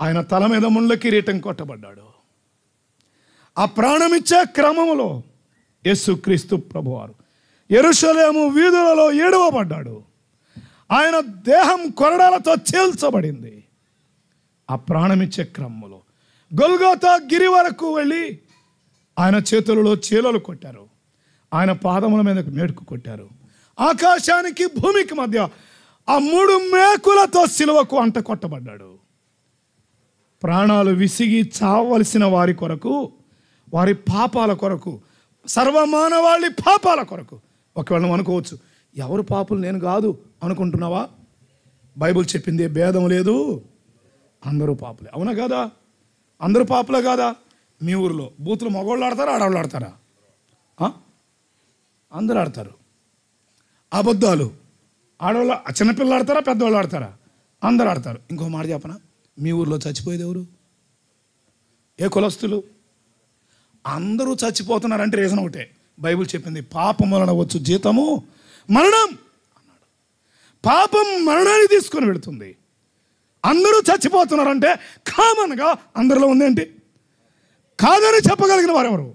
ఆయన తల మీద ముళ్ళ కిరీటం కొట్టబడ్డాడు. ఆ ప్రాణం ఇచ్చే క్రమంలో యేసుక్రీస్తు ప్రభువారు యెరూషలేము వీధులలో ఏడవబడ్డాడు. ఆయన దేహం కొరడాలతో చీల్చబడింది. ఆ ప్రాణమిచ్చే క్రమంలో గొల్గోతా గిరి వరకు వెళ్ళి ఆయన చేతులలో చీలలు కొట్టారు, ఆయన పాదముల మీద మేడుకు కొట్టారు. ఆకాశానికి భూమికి మధ్య ఆ 3 మేకులతో సిలువకు అంట కొట్టబడ్డాడు. ప్రాణాలు విసిగి చావలసిన వారి కొరకు, వారి పాపాల కొరకు, సర్వమానవాళి పాపాల కొరకు. ఒకవేళ నువ్వు అనుకోవచ్చు, ఎవరు పాపులు నేను కాదు అనుకుంటున్నావా? బైబిల్ చెప్పింది భేదం లేదు, అందరూ పాపులే. అవునా కాదా? అందరూ పాపులే కాదా? మీ ఊరిలో బూతులు మగవాళ్ళు ఆడతారా, ఆడవాళ్ళు ఆడతారా? అందరూ ఆడతారు. అబద్ధాలు ఆడవాళ్ళు, చిన్నపిల్లలు ఆడతారా, పెద్దవాళ్ళు ఆడతారా? అందరూ ఆడతారు. ఇంకో మాట చెప్పనా, మీ ఊరిలో చచ్చిపోయేది ఎవరు? ఏ కులస్తులు? అందరూ చచ్చిపోతున్నారంటే రీజన్ ఒకటే, బైబిల్ చెప్పింది పాపం వలన వచ్చు జీతము మరణం అన్నాడు. పాపం మరణాన్ని తీసుకొని వెళుతుంది. అందరూ చచ్చిపోతున్నారంటే కామన్గా అందరిలో ఉందేంటి? కాదని చెప్పగలిగిన వారెవరు?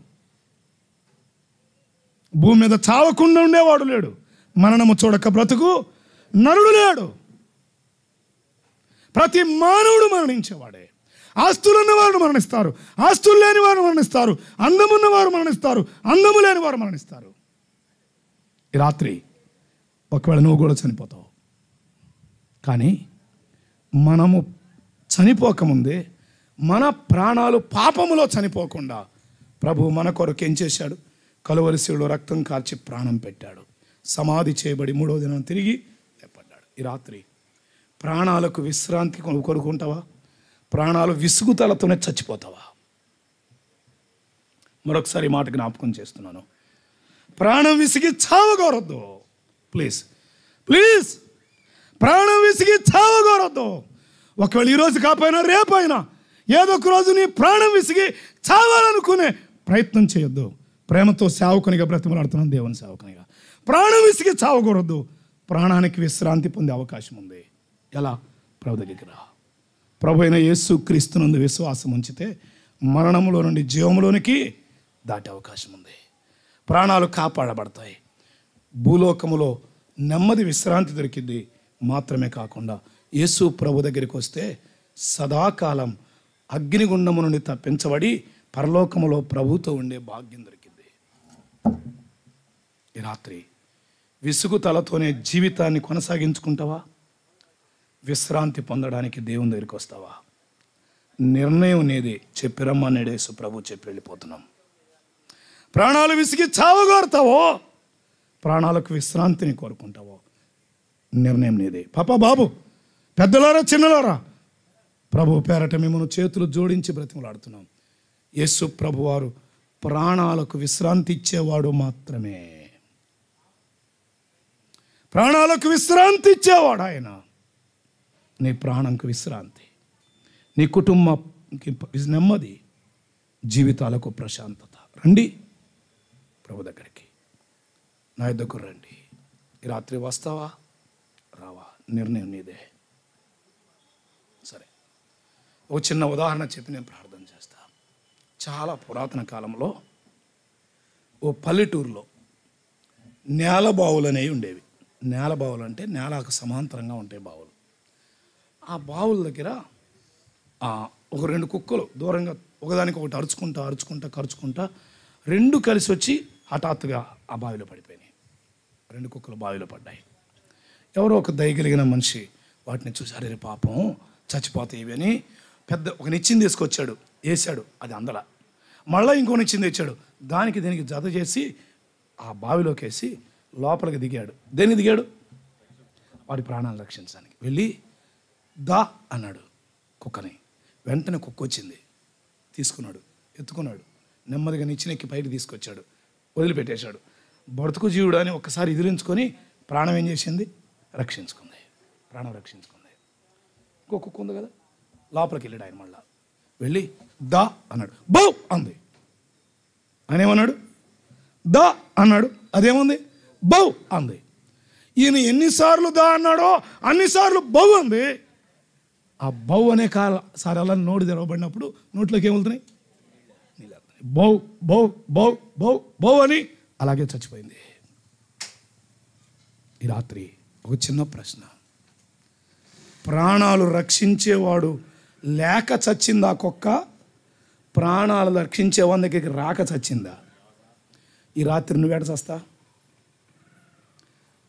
భూమి మీద చావకుండా ఉండేవాడు లేడు, మరణము చూడక బ్రతుకు నరుడు లేడు. ప్రతి మానవుడు మరణించేవాడే. ఆస్తులున్న వారు మరణిస్తారు, ఆస్తులు లేని వారు మరణిస్తారు, అందమున్న వారు మరణిస్తారు, అందము లేని వారు మరణిస్తారు. ఈ రాత్రి ఒకవేళ నువ్వు కూడా చనిపోతావు. కానీ మనము చనిపోకముందే మన ప్రాణాలు పాపములో చనిపోకుండా ప్రభు మన కొరకు ఏం చేశాడు? కలువరి శిలువలో రక్తం కార్చి ప్రాణం పెట్టాడు. సమాధి చేయబడి 3వ దినం తిరిగి లేపడ్డాడు. ఈ రాత్రి ప్రాణాలకు విశ్రాంతి కొనుక్కుంటావా? ప్రాణాలు విసుగుతలతోనే చచ్చిపోతావా? మరొకసారి మాట జ్ఞాపకం చేస్తున్నాను. ప్రాణం విసిగి చావగోరొద్దు. ప్లీజ్ ప్లీజ్, ప్రాణం విసిగి చావగోరొద్దు. ఒకవేళ ఈరోజు కాకపోయినా రేపైనా ఏదో ఒక రోజు నీ ప్రాణం విసిగి చావాలనుకునే ప్రయత్నం చేయొద్దు. ప్రేమతో సేవకునిగా బ్రతిమలాడుతున్నాను, దేవుని సేవకునిగా. ప్రాణం విసిగి చావకూడదు. ప్రాణానికి విశ్రాంతి పొందే అవకాశం ఉంది. ఎలా? ప్రభు దగ్గరికి రా. ప్రభు అయిన యేసు క్రీస్తునందు విశ్వాసం ఉంచితే మరణములో నుండి జీవములోనికి దాటే అవకాశం ఉంది. ప్రాణాలు కాపాడబడతాయి. భూలోకములో నెమ్మది విశ్రాంతి దొరికింది. మాత్రమే కాకుండా యేసు ప్రభు దగ్గరికి వస్తే సదాకాలం అగ్నిగుండము నుండి తప్పించబడి పరలోకములో ప్రభుతో ఉండే భాగ్యం దొరికింది. ఈ రాత్రి విసుగు తలతోనే జీవితాన్ని కొనసాగించుకుంటావా? విశ్రాంతి పొందడానికి దేవుని దగ్గరికి వస్తావా? నిర్ణయం నేది. చెప్పిరమ్మన్నాడు యేసు ప్రభు, చెప్పి వెళ్ళిపోతున్నాం. ప్రాణాలు విసిగి చావగోరుతావో, ప్రాణాలకు విశ్రాంతిని కోరుకుంటావో, నిర్ణయం నీదే. పాప బాబు, పెద్దలారా చిన్నలారా, ప్రభు పేరట మిమ్మల్ని చేతులు జోడించి బ్రతిమలాడుతున్నాం. యేసు ప్రభువారు ప్రాణాలకు విశ్రాంతి ఇచ్చేవాడు మాత్రమే. ప్రాణాలకు విశ్రాంతి ఇచ్చేవాడు ఆయన. నీ ప్రాణంకు విశ్రాంతి, నీ కుటుంబానికి నెమ్మది, జీవితాలకు ప్రశాంతత. రండి ప్రభు దగ్గరికి, నా దగ్గరకు రండి. ఈ రాత్రి వస్తావా రావా? నిర్ణయం నీదే. సరే, ఒక చిన్న ఉదాహరణ చెప్పి నేను ప్రార్థన చేస్తా. చాలా పురాతన కాలంలో ఓ పల్లెటూరులో నేల బావులు అనేవి ఉండేవి. నేల బావులు అంటే నేలకు సమాంతరంగా ఉంటాయి బావులు. ఆ బావుల దగ్గర ఒక 2 కుక్కలు దూరంగా ఒకదానికి ఒకటి అరుచుకుంటా రెండు కలిసి వచ్చి హఠాత్తుగా ఆ బావిలో పడిపోయినాయి. 2 కుక్కలు బావిలో పడ్డాయి. ఎవరో ఒక దయగలిగిన మనిషి వాటిని చూసి, అరే పాపం చచ్చిపోతాయి ఇవి అని ఒక నిచ్చెన తీసుకొచ్చాడు, వేసాడు. అది అందల. మళ్ళీ ఇంకో నిచ్చెన తెచ్చాడు, దీనికి జత చేసి ఆ బావిలోకి వేసి లోపలికి దిగాడు. దేనికి దిగాడు? వాడి ప్రాణాలను రక్షించడానికి. వెళ్ళి దా అన్నాడు కుక్కని. వెంటనే కుక్క వచ్చింది, తీసుకున్నాడు, ఎత్తుకున్నాడు, నెమ్మదిగా నిచ్చెనెక్కి పైకి తీసుకొచ్చాడు, వదిలిపెట్టేశాడు. బ్రతుకు జీవుడు అని ఒక్కసారి ఎదిరించుకొని ప్రాణం ఏం చేసింది? రక్షించుకుంది, ప్రాణం రక్షించుకుంది. ఇంకో కుక్క ఉంది కదా, లోపలికి వెళ్ళాడు ఆయన. మళ్ళా వెళ్ళి దా అన్నాడు, బౌ అంది. ఆయన ఏమన్నాడు? దా అన్నాడు, అదేముంది? బౌ అంది. ఈయన ఎన్నిసార్లు దా అన్నాడో అన్నిసార్లు బౌ అంది. ఆ బౌ అనే సారి అలా నోటి తెరవబడినప్పుడు నోట్లోకి ఏమవుతున్నాయి? బౌ బౌ బౌ బౌ బౌ అని అలాగే చచ్చిపోయింది. ఈ రాత్రి ఒక చిన్న ప్రశ్న, ప్రాణాలు రక్షించేవాడు లేక చచ్చిందా కుక్క? ప్రాణాలు రక్షించే వాని దగ్గరికి రాక చచ్చిందా? ఈ రాత్రి నువ్వేట చస్తా?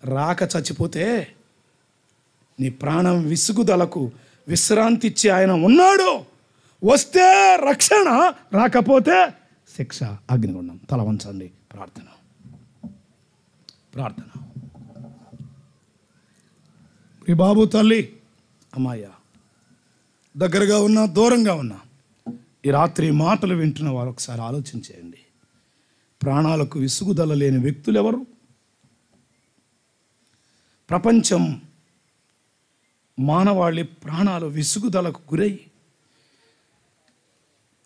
రాక చచ్చిపోతే నీ ప్రాణం విసుగుదలకు విశ్రాంతి ఇచ్చి ఆయన ఉన్నాడు. వస్తే రక్షణ, రాకపోతే శిక్ష, అగ్నిగుండం. తల వంచండి, ప్రార్థన. ఈ బాబు, తల్లి, అమ్మాయ, దగ్గరగా ఉన్నా దూరంగా ఉన్నా, ఈ రాత్రి మాటలు వింటున్న వారు ఒకసారి ఆలోచించేయండి. ప్రాణాలకు విసుగుదల లేని వ్యక్తులు ఎవరు? ప్రపంచం మానవాళి ప్రాణాలు విసుగుదలకు గురై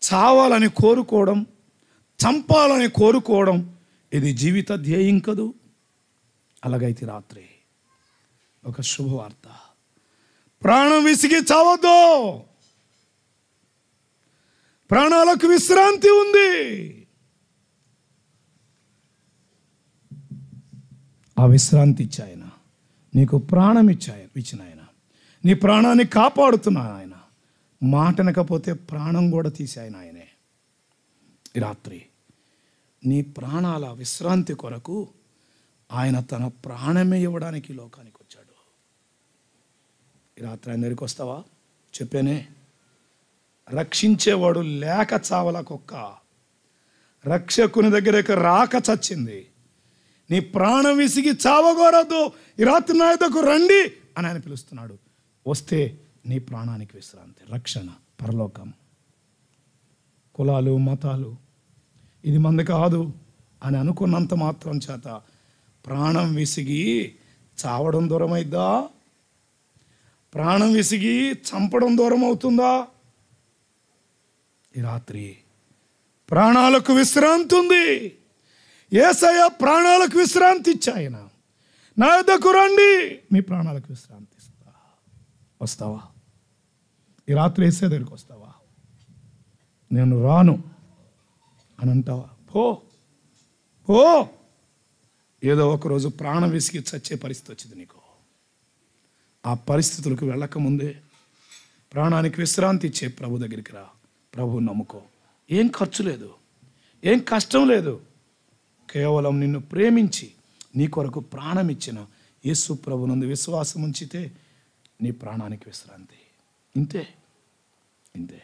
చావాలని కోరుకోవడం, చంపాలని కోరుకోవడం, ఇది జీవిత ధ్యేయం కదూ. అలాగైతే రాత్రి ఒక శుభవార్త, ప్రాణం విసిగి చావద్దు, ప్రాణాలకు విశ్రాంతి ఉంది. ఆ విశ్రాంతి ఇచ్చాయన, నీకు ప్రాణం ఇచ్చిన ఆయన, నీ ప్రాణాన్ని కాపాడుతున్నా ఆయన. మాటనకపోతే ప్రాణం కూడా తీసాయన ఆయనే. ఈ రాత్రి నీ ప్రాణాల విశ్రాంతి కొరకు ఆయన తన ప్రాణమే ఇవ్వడానికి లోకానికి వచ్చాడు. ఈ రాత్రి ఆయన దగ్గరికి వస్తావా? చెప్పానే, రక్షించేవాడు లేక చావల కుక్క రక్షకుని దగ్గరకు రాక చచ్చింది. నీ ప్రాణం విసిగి చావగోరద్దు, ఈ రాత్రి నా యొద్దకు రండి అని ఆయన పిలుస్తున్నాడు. వస్తే నీ ప్రాణానికి విశ్రాంతి, రక్షణ, పరలోకం. కులాలు, మతాలు ఇది మంది కాదు అని అనుకున్నంత మాత్రం చేత ప్రాణం విసిగి చావడం దూరం అయిద్దా? ప్రాణం విసిగి చంపడం దూరం అవుతుందా? ఈ రాత్రి ప్రాణాలకు విశ్రాంతి ఉంది. యేసయ్య ప్రాణాలకు విశ్రాంతి ఇచ్చాయన. నా యొద్దకు రండి, మీ ప్రాణాలకు విశ్రాంతి ఇస్తా. వస్తావా? ఈ రాత్రి యేసయ్య దగ్గరికి వస్తావా? నేను రాను అని అంటావా? పో పో. ఏదో ఒకరోజు ప్రాణం విసిగి చచ్చే పరిస్థితి వచ్చింది నీకు. ఆ పరిస్థితులకు వెళ్ళకముందే ప్రాణానికి విశ్రాంతి ఇచ్చే ప్రభు దగ్గరికి రా. ప్రభువు నమ్ముకో. ఏం ఖర్చు లేదు, ఏం కష్టం లేదు. కేవలం నిన్ను ప్రేమించి నీ కొరకు ప్రాణం ఇచ్చిన యేసు ప్రభునందు విశ్వాసం ఉంచితే నీ ప్రాణానికి విశ్రాంతి. ఇంతే ఇంతే.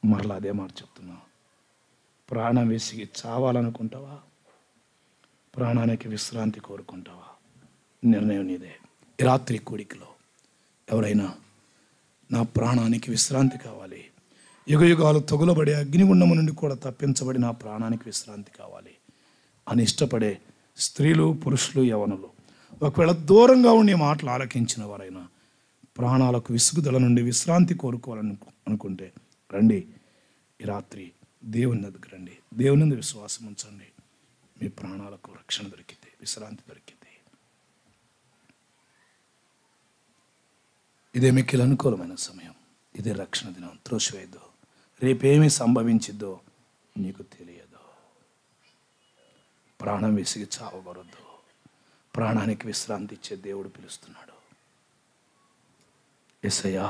మరలా అదే మాట చెప్తున్నా. ప్రాణం విసిగి చావాలనుకుంటావా? ప్రాణానికి విశ్రాంతి కోరుకుంటావా? నిర్ణయం నీదే. ఈ రాత్రి కూడికలో ఎవరైనా నా ప్రాణానికి విశ్రాంతి కావాలి, యుగయుగాలు తగులబడే అగ్నిగుండము నుండి కూడా తప్పించబడి నా ప్రాణానికి విశ్రాంతి కావాలి అని ఇష్టపడే స్త్రీలు, పురుషులు, యవనులు, ఒకవేళ దూరంగా ఉండి మాటలు ఆలకించిన వారైనా ప్రాణాలకు విసుగుదల నుండి విశ్రాంతి కోరుకోవాలని అనుకుంటే రండి. ఈ రాత్రి దేవుని దగ్గర రండి, దేవుని విశ్వాసం ఉంచండి. మీ ప్రాణాలకు రక్షణ దొరికింది, విశ్రాంతి దొరికింది. ఇదే మిక్కిలి అనుకూలమైన సమయం. ఇదే రక్షణ దినం. త్రోసివేయద్దు. రేపేమి సంభవించిద్దో నీకు తెలియదు. ప్రాణం విసిగి చావకూడదు. ప్రాణానికి విశ్రాంతి ఇచ్చే దేవుడు పిలుస్తున్నాడు. యేసయ్యా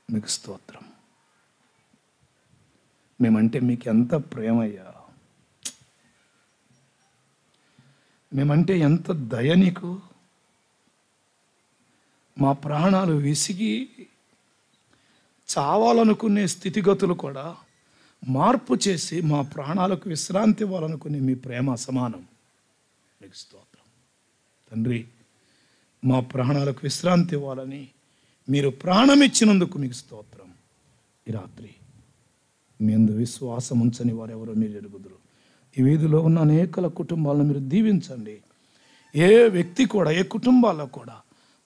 మీకు స్తోత్రం. మేమంటే మీకు ఎంత ప్రేమయ్యా, మేమంటే ఎంత దయ నీకు. మా ప్రాణాలు విసిగి చావాలనుకునే స్థితిగతులు కూడా మార్పు చేసి మా ప్రాణాలకు విశ్రాంతి ఇవ్వాలనుకునే మీ ప్రేమ సమానం. మీకు స్తోత్రం తండ్రి. మా ప్రాణాలకు విశ్రాంతి ఇవ్వాలని మీరు ప్రాణం ఇచ్చినందుకు మీకు స్తోత్రం. ఈ రాత్రి మీ యందు విశ్వాసం ఉంచని వారెవరో మీరు ఎరుగుదురు. ఈ వీధిలో ఉన్న అనేకల కుటుంబాలను మీరు దీవించండి. ఏ వ్యక్తి కూడా, ఏ కుటుంబాల్లో కూడా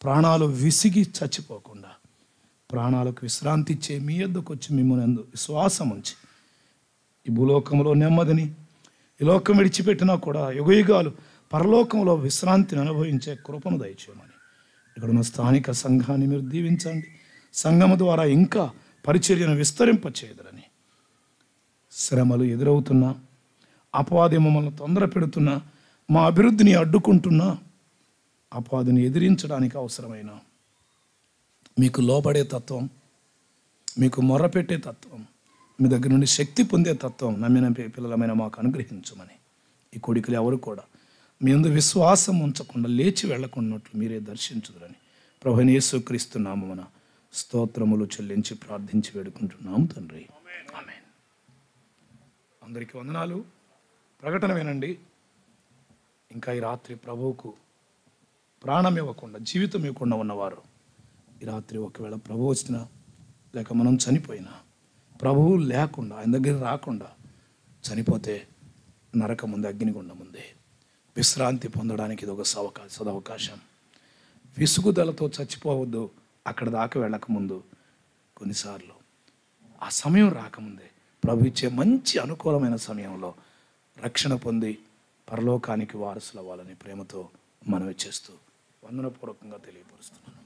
ప్రాణాలు విసిగి చచ్చిపోకుండా ప్రాణాలకు విశ్రాంతి ఇచ్చే మీ యొద్దకు వచ్చి మిమ్మల్ని విశ్వాసం ఉంచి ఈ భూలోకంలో నెమ్మదిని, ఈ లోకం విడిచిపెట్టినా కూడా యుగయుగాలు పరలోకంలో విశ్రాంతిని అనుభవించే కృపను దయచేయమని ఇక్కడున్న స్థానిక సంఘాన్ని మీరు దీవించండి. సంఘము ద్వారా ఇంకా పరిచర్యను విస్తరింపచేయదురని, శ్రమలు ఎదురవుతున్నా, అపవాది మమ్మల్ని తొందర పెడుతున్నా, మా అభివృద్ధిని అడ్డుకుంటున్నా, అపవాదిని ఎదిరించడానికి అవసరమైన మీకు లోబడే తత్వం, మీకు మొర్రపెట్టే తత్వం, మీ దగ్గర నుండి శక్తి పొందే తత్వం నమ్మిన పిల్లలమైన మాకు అనుగ్రహించమని, ఈ కొడుకులు ఎవరు కూడా మీ యందు విశ్వాసం ఉంచకుండా లేచి వెళ్ళకున్నట్లు మీరే దర్శించుదురని ప్రభువైన యేసుక్రీస్తు నామమున స్తోత్రములు చెల్లించి ప్రార్థించి వేడుకుంటున్నాము తండ్రి. ఆమేన్. అందరికీ వందనాలు. ప్రకటన వినండి. ఇంకా ఈ రాత్రి ప్రభువుకు ప్రాణం ఇవ్వకుండా, జీవితం ఇవ్వకుండా ఉన్నవారు ఈ రాత్రి ఒకవేళ ప్రభువు వచ్చినా లేక మనం చనిపోయినా, ప్రభువు లేకుండా ఆయన దగ్గర రాకుండా చనిపోతే నరకం ఉంది, అగ్నిగుండం ఉంది. విశ్రాంతి పొందడానికి ఇది ఒక సదవకాశం. విసుగుదలతో చచ్చిపోవద్దు. అక్కడ దాకా వెళ్ళకముందు కొన్నిసార్లు ఆ సమయం రాకముందే ప్రభు ఇచ్చే మంచి అనుకూలమైన సమయంలో రక్షణ పొంది పరలోకానికి వారసులు అవ్వాలని ప్రేమతో మనవి చేస్తూ వందనపూర్వకంగా తెలియపరుస్తున్నాను.